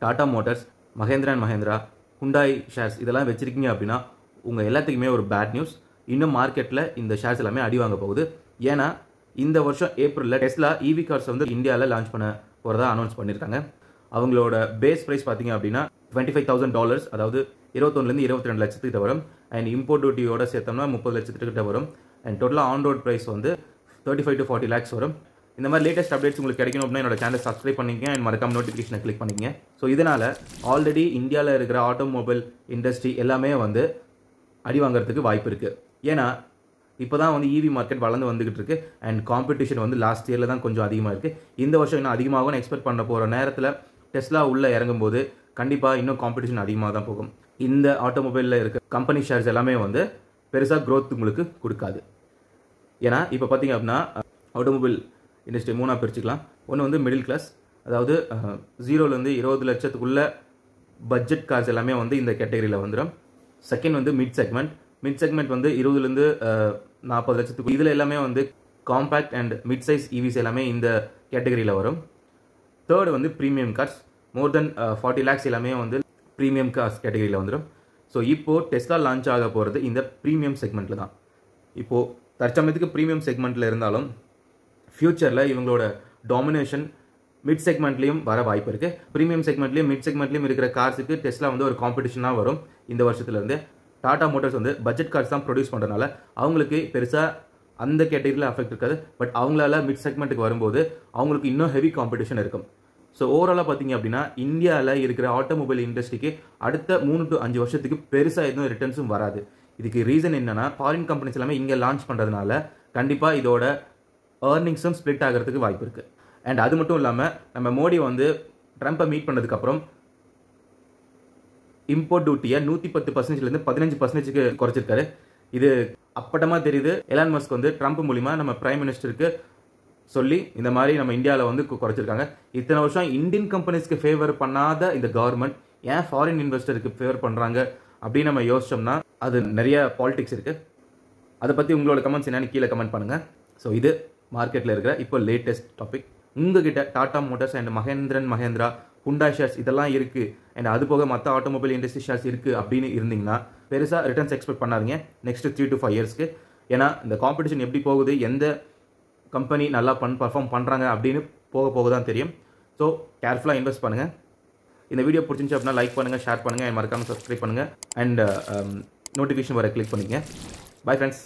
Tata Motors, Mahindra and Mahindra, Hyundai shares இதெல்லாம் வச்சிருக்கீங்க அப்படின்னா உங்கள் எல்லாத்துக்குமே ஒரு பேட் நியூஸ். இன்னும் மார்க்கெட்டில் இந்த ஷேர்ஸ் எல்லாமே அடி வாங்க போகுது. ஏன்னா இந்த வருஷம் ஏப்ரலில் டெஸ்லா இவி கார்ஸ் வந்து இந்தியாவில் லான்ச் பண்ண போகிறதா அனௌன்ஸ் பண்ணியிருக்காங்க. அவங்களோட பேஸ் ப்ரைஸ் பார்த்தீங்க அப்படின்னா $25,000, அதாவது 21 to 22 லட்சத்துக்கிட்ட வரும். அண்ட் இம்போர்ட் டியூட்டியோட சேர்த்தோம்னா 30 லட்சத்துக்கிட்ட வரும். அண்ட் டோட்டலாக ஆன் ரோட் ப்ரைஸ் வந்து 35 to 40 lakhs வரும். இந்த மாதிரி லேட்டஸ்ட் அப்டேட்ஸ் உங்களுக்கு கிடைக்கணும் அப்படின்னா என்னோட சேனல் சப்ஸ்கிரைப் பண்ணிங்க அண்ட் மறக்காம நோட்டிஃபிகேஷனை கிளிக் பண்ணிங்க. ஸோ இதனால் ஆல்ரெடி இந்தியாவில் இருக்கிற ஆட்டோமொபைல் இண்டஸ்ட்ரி எல்லாமே வந்து அடி வாங்குறதுக்கு வாய்ப்பு இருக்குது. ஏன்னா இப்போ தான் வந்து இவி மார்க்கெட் வளர்ந்து வந்துகிட்டு இருக்கு. அண்ட் காம்படிஷன் வந்து லாஸ்ட் இயரில் தான் கொஞ்சம் அதிகமாக இருக்குது. இந்த வருஷம் இன்னும் அதிகமாகவும் எக்ஸ்பெக்ட் பண்ண போகிற நேரத்தில் டெஸ்லா உள்ளே இறங்கும்போது கண்டிப்பாக இன்னும் காம்படிஷன் அதிகமாக தான் போகும். இந்த ஆட்டோமொபைலில் இருக்க கம்பெனி ஷேர்ஸ் எல்லாமே வந்து பெருசாக க்ரோத் உங்களுக்கு கொடுக்காது. ஏன்னா இப்போ பார்த்தீங்க அப்படின்னா ஆட்டோமொபைல் இண்டஸ்ட்ரி மூணாக பிரிச்சுக்கலாம். ஒன்று வந்து மிடில் கிளாஸ், அதாவது 0 to 20 லட்சத்துக்குள்ள பட்ஜெட் கார்ஸ் எல்லாமே வந்து இந்த கேட்டகரியில் வந்துடும். செகண்ட் வந்து மிட் செக்மெண்ட் வந்து 20 to 40 லட்சத்துக்கு, இதில் எல்லாமே வந்து காம்பேக்ட் அண்ட் மிட் சைஸ் இவிஸ் எல்லாமே இந்த கேட்டகரியில் வரும். தேர்டு வந்து ப்ரீமியம் கார்ஸ், மோர் தென் 40 lakhs எல்லாமே வந்து ப்ரீமியம் கார்ஸ் கேட்டகரியில் வந்துடும். ஸோ இப்போது டெஸ்லா லான்ச் ஆக போகிறது இந்த ப்ரீமியம் செக்மெண்ட்டில் தான். இப்போது தற்சமயத்துக்கு ப்ரீமியம் செக்மெண்ட்டில் இருந்தாலும் ஃப்யூச்சரில் இவங்களோட டாமினேஷன் மிட் செக்மெண்ட்லேயும் வர வாய்ப்பு இருக்குது. ப்ரீமியம் செக்மெண்ட்லேயும் மிட் செக்மெண்ட்லேயும் இருக்கிற கார்ஸுக்கு டெஸ்லா வந்து ஒரு காம்படிஷனாக வரும். இந்த வருஷத்துலேருந்து டாடா மோட்டார்ஸ் வந்து பட்ஜெட் கார்ஸ் தான் ப்ரொடியூஸ் பண்ணுறதுனால அவங்களுக்கு பெருசாக அந்த கேட்டகரியில் அஃபெக்ட் இருக்காது. பட் அவங்களால மிட் செக்மெண்ட்டுக்கு வரும்போது அவங்களுக்கு இன்னும் ஹெவி காம்படிஷன் இருக்கும். ஸோ ஓவராலாக பார்த்தீங்க அப்படின்னா இந்தியாவில் இருக்கிற ஆட்டோமொபைல் இண்டஸ்ட்ரிக்கு அடுத்த 3 to 5 வருஷத்துக்கு பெருசாக எதுவும் ரிட்டர்ன்ஸும் வராது. இதுக்கு ரீசன் என்னன்னா ஃபாரின் கம்பெனிஸ் எல்லாமே இங்கே லான்ச் பண்ணுறதுனால கண்டிப்பாக இதோட ஏர்னிங்ஸும் ஸ்ப்ளிட் ஆகிறதுக்கு வாய்ப்பு இருக்குது. அண்ட் அது மட்டும் இல்லாமல் நம்ம மோடி வந்து ட்ரம்ப்பை மீட் பண்ணதுக்கப்புறம் இம்போர்ட் டியூட்டியை 110% 15% குறைச்சிருக்காரு. இது அப்பட்டமாக தெரியுது. எலான் மஸ்க் வந்து ட்ரம்ப் மூலிமா நம்ம பிரைம் மினிஸ்டருக்கு சொல்லி இந்த மாதிரி நம்ம இந்தியாவில் வந்து குறைச்சிருக்காங்க. இத்தனை வருஷம் இந்தியன் கம்பெனிஸ்க்கு ஃபேவர் பண்ணாத இந்த கவர்மெண்ட் ஏன் ஃபாரின் இன்வெஸ்டருக்கு ஃபேவர் பண்ணுறாங்க அப்படின்னு நம்ம யோசிச்சோம்னா அது நிறைய பாலிடிக்ஸ் இருக்குது. அதை பற்றி உங்களோட கமெண்ட்ஸ் என்னன்னு கீழே கமெண்ட் பண்ணுங்கள். ஸோ இது மார்க்கெட்டில் இருக்கிற இப்போ லேட்டஸ்ட் டாபிக். உங்ககிட்ட Tata Motors and Mahindra, Hyundai shares இதெல்லாம் இருக்குது அண்ட் அது போக மற்ற ஆட்டோமொபைல் இண்டஸ்ட்ரி ஷேர்ஸ் இருக்குது அப்படின்னு இருந்தீங்கன்னா பெருசாக ரிட்டர்ன்ஸ் எக்ஸ்பெக்ட் பண்ணாதீங்க நெக்ஸ்ட் 3 to 5 yearsக்கு. ஏன்னா இந்த காம்படிஷன் எப்படி போகுது, எந்த கம்பெனி நல்லா பர்ஃபார்ம் பண்ணுறாங்க அப்படின்னு போக தான் தெரியும். ஸோ கேர்ஃபுல்லாக இன்வெஸ்ட் பண்ணுங்கள். இந்த வீடியோ பிடிச்சிருந்துச்சு அப்படின்னா லைக் பண்ணுங்கள், ஷேர் பண்ணுங்கள், மறக்காமல் சப்ஸ்கிரைப் பண்ணுங்கள் அண்ட் நோட்டிஃபிகேஷன் வர கிளிக் பண்ணிங்க. Bye friends.